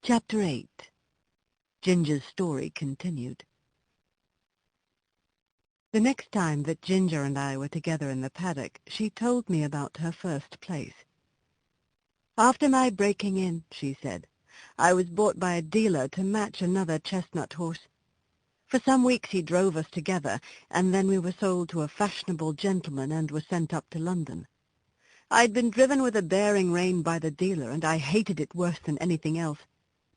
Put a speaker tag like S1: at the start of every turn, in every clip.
S1: Chapter 8. Ginger's story continued. The next time that Ginger and I were together in the paddock, she told me about her first place. "After my breaking in," she said, "I was bought by a dealer to match another chestnut horse. For some weeks he drove us together, and then we were sold to a fashionable gentleman and were sent up to London. I'd been driven with a bearing rein by the dealer, and I hated it worse than anything else.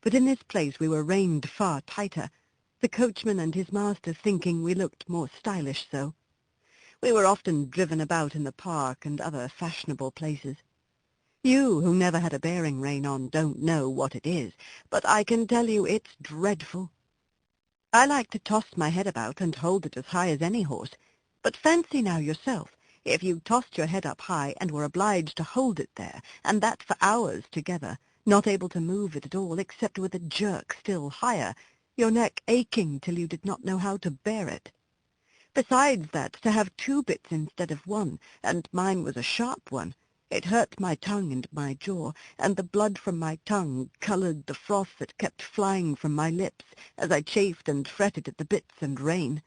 S1: But in this place we were reined far tighter, the coachman and his master thinking we looked more stylish so. We were often driven about in the park and other fashionable places. You, who never had a bearing rein on, don't know what it is, but I can tell you it's dreadful. I like to toss my head about and hold it as high as any horse, but fancy now yourself, if you tossed your head up high and were obliged to hold it there, and that for hours together, not able to move it at all except with a jerk still higher, your neck aching till you did not know how to bear it. Besides that, to have two bits instead of one, and mine was a sharp one, it hurt my tongue and my jaw, and the blood from my tongue coloured the froth that kept flying from my lips as I chafed and fretted at the bits and rein.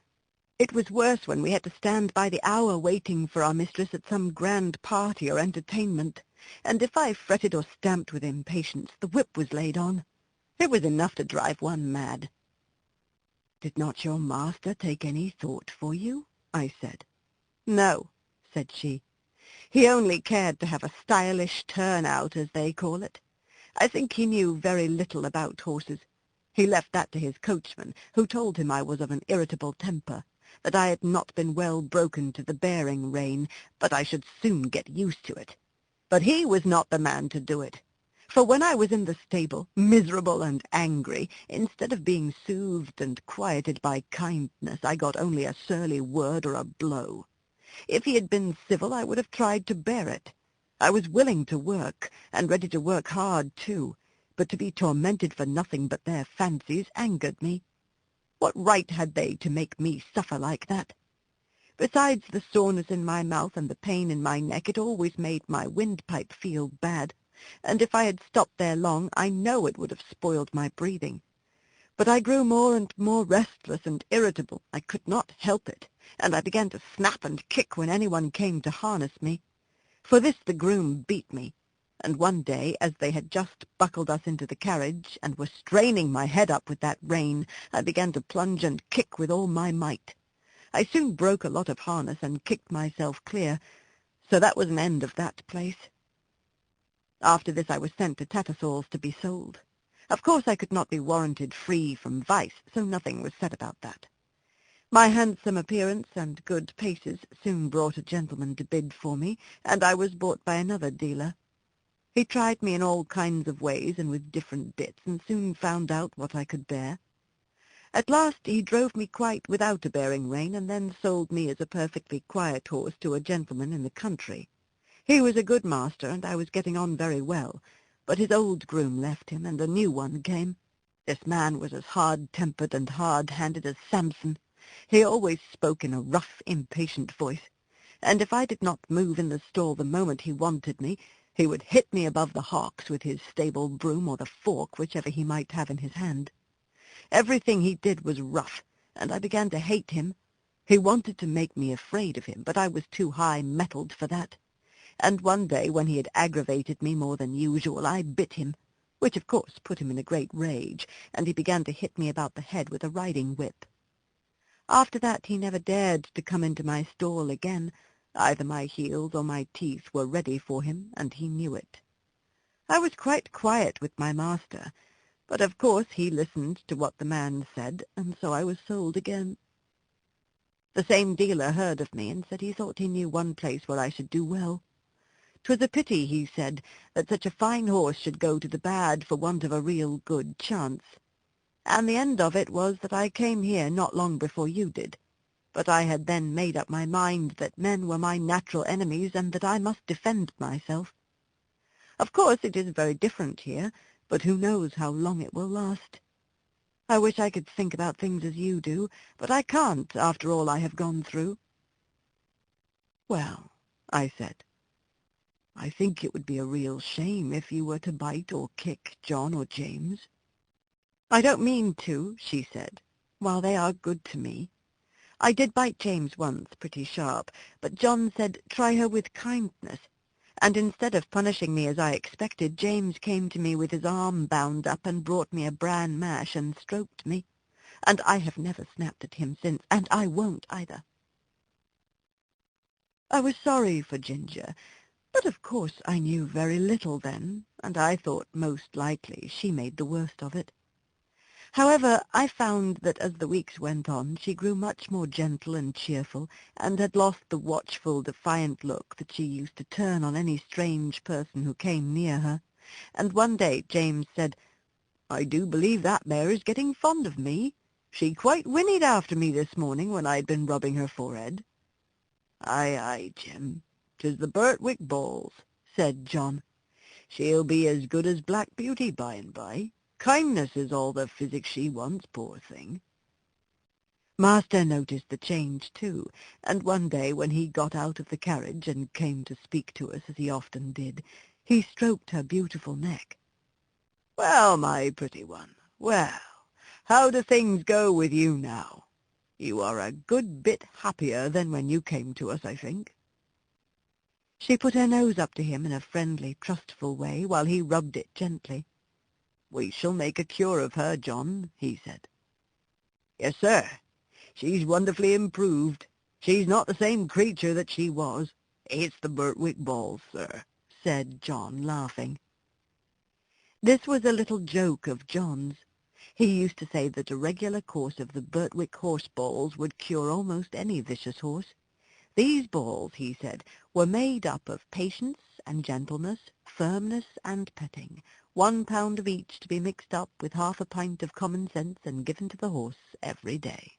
S1: It was worse when we had to stand by the hour waiting for our mistress at some grand party or entertainment, and if I fretted or stamped with impatience, the whip was laid on. It was enough to drive one mad. "Did not your master take any thought for you?" I said. "No," said she. "He only cared to have a stylish turn-out, as they call it. I think he knew very little about horses. He left that to his coachman, who told him I was of an irritable temper, that I had not been well broken to the bearing rein, but I should soon get used to it. But he was not the man to do it. For when I was in the stable, miserable and angry, instead of being soothed and quieted by kindness, I got only a surly word or a blow. If he had been civil, I would have tried to bear it. I was willing to work, and ready to work hard, too, but to be tormented for nothing but their fancies angered me. What right had they to make me suffer like that? Besides the soreness in my mouth and the pain in my neck, it always made my windpipe feel bad, and if I had stopped there long, I know it would have spoiled my breathing. But I grew more and more restless and irritable. I could not help it, and I began to snap and kick when anyone came to harness me. For this the groom beat me, and one day, as they had just buckled us into the carriage, and were straining my head up with that rein, I began to plunge and kick with all my might. I soon broke a lot of harness and kicked myself clear, so that was an end of that place. After this I was sent to Tattersall's to be sold. Of course I could not be warranted free from vice, so nothing was said about that. My handsome appearance and good paces soon brought a gentleman to bid for me, and I was bought by another dealer. He tried me in all kinds of ways and with different bits, and soon found out what I could bear. At last he drove me quite without a bearing rein, and then sold me as a perfectly quiet horse to a gentleman in the country. He was a good master, and I was getting on very well, but his old groom left him, and a new one came. This man was as hard-tempered and hard-handed as Samson. He always spoke in a rough, impatient voice, and if I did not move in the stall the moment he wanted me, he would hit me above the hocks with his stable broom or the fork, whichever he might have in his hand. Everything he did was rough, and I began to hate him. He wanted to make me afraid of him, but I was too high-mettled for that. And one day, when he had aggravated me more than usual, I bit him, which of course put him in a great rage, and he began to hit me about the head with a riding-whip. After that he never dared to come into my stall again. Either my heels or my teeth were ready for him, and he knew it. I was quite quiet with my master, but of course he listened to what the man said, and so I was sold again. The same dealer heard of me, and said he thought he knew one place where I should do well. 'Twas a pity, he said, that such a fine horse should go to the bad for want of a real good chance. And the end of it was that I came here not long before you did. But I had then made up my mind that men were my natural enemies, and that I must defend myself. Of course it is very different here, but who knows how long it will last? I wish I could think about things as you do, but I can't after all I have gone through. Well, I said, I think it would be a real shame if you were to bite or kick John or James. I don't mean to, she said, while they are good to me. I did bite James once, pretty sharp, but John said, try her with kindness. And instead of punishing me as I expected, James came to me with his arm bound up and brought me a bran mash and stroked me. And I have never snapped at him since, and I won't either. I was sorry for Ginger, but of course I knew very little then, and I thought most likely she made the worst of it. However, I found that as the weeks went on, she grew much more gentle and cheerful, and had lost the watchful, defiant look that she used to turn on any strange person who came near her. And one day James said, I do believe that mare is getting fond of me. She quite whinnied after me this morning when I'd been rubbing her forehead. Aye, aye, Jim, 'tis the Birtwick balls, said John. She'll be as good as Black Beauty by and by. Kindness is all the physic she wants, poor thing. Master noticed the change, too, and one day when he got out of the carriage and came to speak to us, as he often did, he stroked her beautiful neck. Well, my pretty one, well, how do things go with you now? You are a good bit happier than when you came to us, I think. She put her nose up to him in a friendly, trustful way, while he rubbed it gently. We shall make a cure of her, John, he said. Yes, sir. She's wonderfully improved. She's not the same creature that she was. It's the Birtwick balls, sir, said John, laughing. This was a little joke of John's. He used to say that a regular course of the Birtwick horse balls would cure almost any vicious horse. These balls, he said, were made up of patience and gentleness, firmness and petting, 1 pound of each to be mixed up with half a pint of common sense and given to the horse every day.